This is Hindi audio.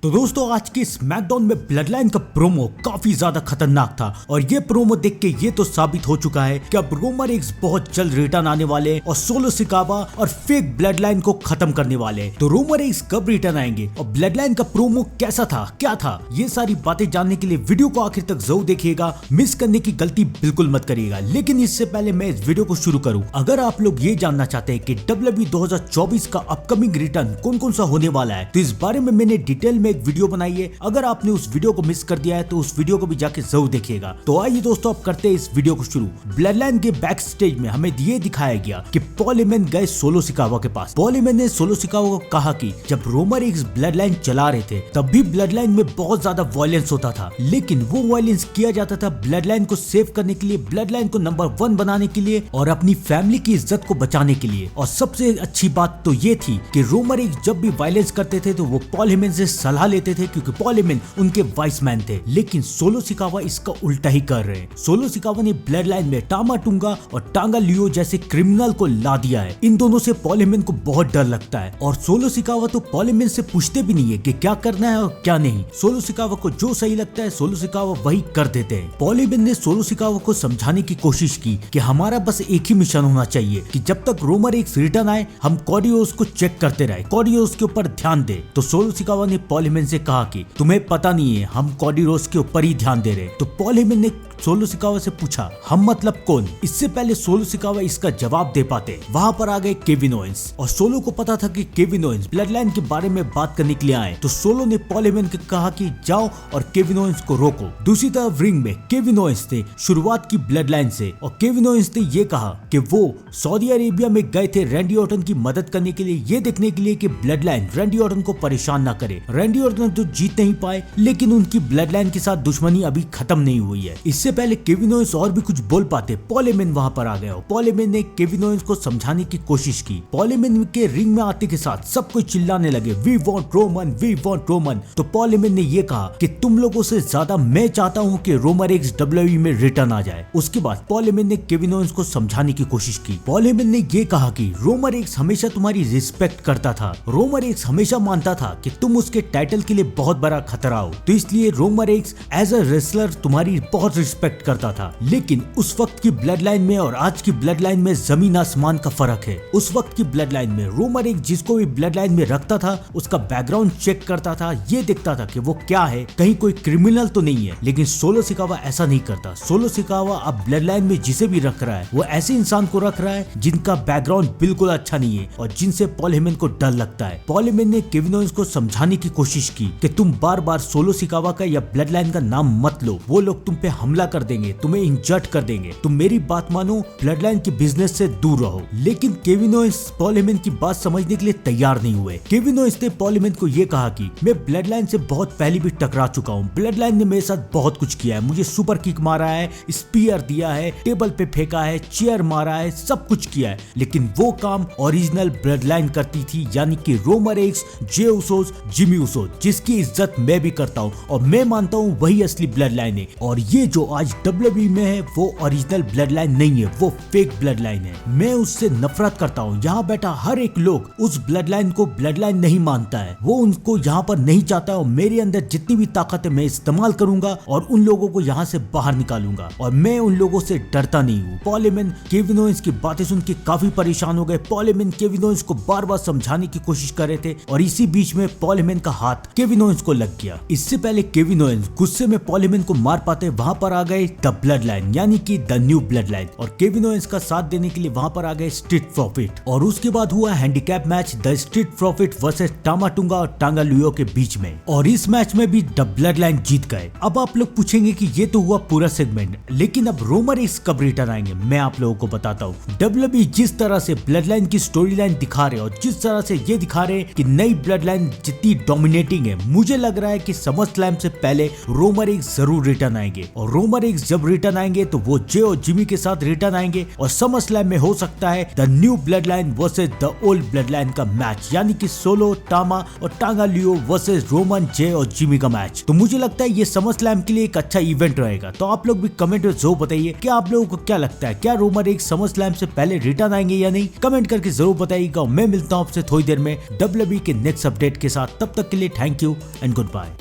तो दोस्तों आज की स्मैकडाउन में ब्लड लाइन का प्रोमो काफी ज्यादा खतरनाक था और ये प्रोमो देख के ये तो साबित हो चुका है कि अब रोमन रेंस बहुत जल्द रिटर्न आने वाले और सोलो सिकावा और फेक ब्लड लाइन को खत्म करने वाले। तो रोमन रेंस कब रिटर्न आएंगे और ब्लड लाइन का प्रोमो कैसा था, क्या था, ये सारी बातें जानने के लिए वीडियो को आखिर तक जरूर देखिएगा, मिस करने की गलती बिल्कुल मत करिएगा। लेकिन इससे पहले मैं इस वीडियो को शुरू करूँ, अगर आप लोग ये जानना चाहते हैं कि WWE 2024 का अपकमिंग रिटर्न कौन कौन सा होने वाला है तो इस बारे में मैंने डिटेल एक वीडियो बनाई है। अगर आपने उस वीडियो को मिस कर दिया है तो उस वीडियो को भी जाके जरूर देखिएगा। तो आइए दोस्तों अब करते हैं इस वीडियो को शुरू। ब्लड लाइन के बैक स्टेज में हमें ये दिखाया गया कि पॉल हेमन गए सोलो सिकावा के पास। पॉल हेमन ने सोलो सिकावा को कहा कि जब रोमन रेंस ब्लड लाइन चला रहे थे तब भी ब्लड लाइन में बहुत ज्यादा वायलेंस होता था, लेकिन वो वायलेंस किया जाता था ब्लड लाइन को सेव करने के लिए, ब्लड लाइन को नंबर 1 बनाने के लिए और अपनी फैमिली की इज्जत को बचाने के लिए। और सबसे अच्छी बात तो ये थी कि रोमन रेंस जब भी वायलेंस करते थे तो वो पॉल हेमन से सलाह लेते थे क्योंकि पॉल हेमन उनके वाइस मैन थे। लेकिन सोलो सिकावा इसका उल्टा ही कर रहे हैं। सोलो सिकावा ने ब्लड लाइन में टामा टुंगा और टांगा लियो जैसे क्रिमिनल को ला दिया है। इन दोनों से पॉल हेमन को बहुत डर लगता है और सोलो सिकावा तो पॉल हेमन से पूछते भी नहीं है कि क्या करना है और क्या नहीं। सोलो सिकावा को जो सही लगता है सोलो सिकावा वही कर देते हैं। पॉल हेमन ने सोलो सिकावा को समझाने की कोशिश की कि हमारा बस एक ही मिशन होना चाहिए कि जब तक रोमन रेंस रिटर्न आए हम कॉडी रोड्स को चेक करते रहे, कॉडी रोड्स के ऊपर ध्यान दे। तो सोलो सिकावा ने पॉल हेमन से कहा कि तुम्हें पता नहीं है हम कॉडी रोड्स के ऊपर ही ध्यान दे रहे। तो पॉल हेमन ने सोलो सिकावा से पूछा हम मतलब कौन। इससे पहले सोलो सिकावा इसका जवाब दे पाते वहां पर आ गए केविन ओवेंस और सोलो को पता था कि केविन ओवेंस ब्लड लाइन के बारे में बात करने के लिए आए। तो सोलो ने पॉल हेमन को कहा कि जाओ और केविन ओवेंस को रोको। दूसरी तरफ रिंग में केविन ओवेंस ने शुरुआत की ब्लड लाइन से और केविन ओवेंस ने ये कहा कि वो सऊदी अरेबिया में गए थे रैंडी ऑर्टन की मदद करने के लिए, ये देखने के लिए कि ब्लड लाइन रैंडी ऑर्टन को परेशान ना करे। रैंडी ऑर्टन तो जीत नहीं पाए लेकिन उनकी ब्लड लाइन के साथ दुश्मनी अभी खत्म नहीं हुई है। इससे पहले केविन ओवेंस और भी कुछ बोल पाते पॉल हेमन वहां पर आ गया। पॉल हेमन ने केविन ओवेंस को समझाने की कोशिश की। पॉल हेमन के रिंग में आते के साथ सब कोई चिल्लाने लगे we want Roman, we want Roman. तो पॉल हेमन ने ये कहा कि तुम लोगों से ज्यादा मैं चाहता हूं कि रोमन रेंस WWE में रिटर्न आ जाए। उसके बाद पॉल हेमन ने केविन ओवेंस को समझाने की कोशिश की। पॉल हेमन ने ये कहा कि रोमन रेंस हमेशा तुम्हारी रिस्पेक्ट करता था, रोमन रेंस हमेशा मानता था कि तुम उसके टाइटल के लिए बहुत बड़ा खतरा हो, तो इसलिए Roman Reigns as a wrestler तुम्हारी बहुत रिस्पेक्ट करता था। लेकिन उस वक्त की ब्लड लाइन में और आज की ब्लड लाइन में जमीन आसमान का फर्क है। उस वक्त की ब्लड लाइन में रोमन रेंस जिसको भी ब्लड लाइन में रखता था उसका बैकग्राउंड चेक करता था, ये देखता था कि वो क्या है, कहीं कोई क्रिमिनल तो नहीं है। लेकिन सोलो सिकावा ऐसा नहीं करता। सोलो सिकावा अब ब्लड लाइन में जिसे भी रख रहा है वो ऐसे इंसान को रख रहा है जिनका बैकग्राउंड बिल्कुल अच्छा नहीं है और जिनसे पॉल हेमन को डर लगता है। पॉल हेमन ने केविन ओवेंस को समझाने की कोशिश की कि तुम बार बार सोलो सिकावा का या ब्लड लाइन का नाम मत लो, वो लोग तुम पे हमला कर देंगे, तुम्हें इंजर्ट कर देंगे, तुम मेरी बात मानो, ब्लड लाइन के बिजनेस से दूर रहो। लेकिन केविन ओवेंस पॉल हेमन की बात समझने के लिए तैयार नहीं हुए। केविन ओवेंस ने पॉल हेमन को ये कहा कि मैं ब्लड लाइन से बहुत पहले भी टकरा चुका हूँ, ब्लड लाइन ने मेरे साथ बहुत कुछ किया है, मुझे सुपर किक मारा है, स्पीयर दिया है, टेबल पे फेंका है, चेयर मारा है, सब कुछ किया है, लेकिन वो काम ओरिजिनल ब्लड लाइन करती थी, यानी कि रोमन रेंस, जे उसोस, जिमी उसोस, जिसकी इज्जत मैं भी करता हूँ और मैं मानता हूँ वही असली ब्लड लाइन है। और ये जो आज WWE में है वो ओरिजिनल ब्लड लाइन नहीं है, वो फेक ब्लड लाइन है। मैं उससे नफरत करता हूँ। यहाँ बैठा हर एक लोग उस ब्लड लाइन को ब्लड लाइन नहीं मानता है, वो उनको यहाँ पर नहीं चाहता और मेरे अंदर जितनी भी ताकत है मैं इस्तेमाल करूंगा और उन लोगों को यहाँ से बाहर निकालूंगा और मैं उन लोगों से डरता नहीं हूँ। पॉल हेमन केविन ओवेंस की बातें सुन के काफी परेशान हो गए। पॉल हेमन केविन ओवेंस को बार बार समझाने की कोशिश कर रहे थे और इसी बीच में पॉल हेमन का हाथ केविन ओवेंस को लग गया। इससे पहले केविन ओवेंस गुस्से में पॉल हेमन को मार पाते वहां पर आ गए द ब्लड लाइन यानी कि द न्यू ब्लड लाइन और केविन ओवेंस का साथ देने के लिए वहां पर आ गए स्ट्रीट प्रॉफिट। और उसके बाद हुआ handicap match the street profit versus Tama Tonga और टांगा लियो के बीच में और इस मैच में भी द ब्लड लाइन जीत गए। अब आप लोग पूछेंगे कि ये तो हुआ पूरा सेगमेंट, लेकिन अब रोमन रेंस कब रिटर्न आएंगे मैं आप लोगों को बताता हूँ। WWE जिस तरह से ब्लड लाइन की स्टोरी लाइन दिखा रहे और जिस तरह से ये दिखा रहे कि नई ब्लड लाइन जितनी डोमिनेटिंग है, मुझे लग रहा है कि समर स्लैम से पहले रोमन रेंस जरूर रिटर्न आएंगे और रोमन रेंस जब रिटर्न आएंगे तो वो जे और जिमी के साथ रिटर्न आएंगे और समर स्लैम में हो सकता है the new blood line versus the old blood line का मैच, यानी कि सोलो, टामा और टांगा लियो वर्सेस रोमन, जे और जिमी का मैच। तो मुझे लगता है ये समर स्लैम के लिए एक अच्छा इवेंट रहेगा। तो आप लोग भी कमेंट में जरूर बताइए कि आप लोगों को क्या लगता है, क्या रोमन रेंस समर स्लैम से पहले रिटर्न आएंगे या नहीं। कमेंट करके जरूर बताइएगा। मैं मिलता हूँ आपसे थोड़ी देर में WWE के नेक्स्ट अपडेट के साथ। तब तक के लिए लिए thank you and good bye.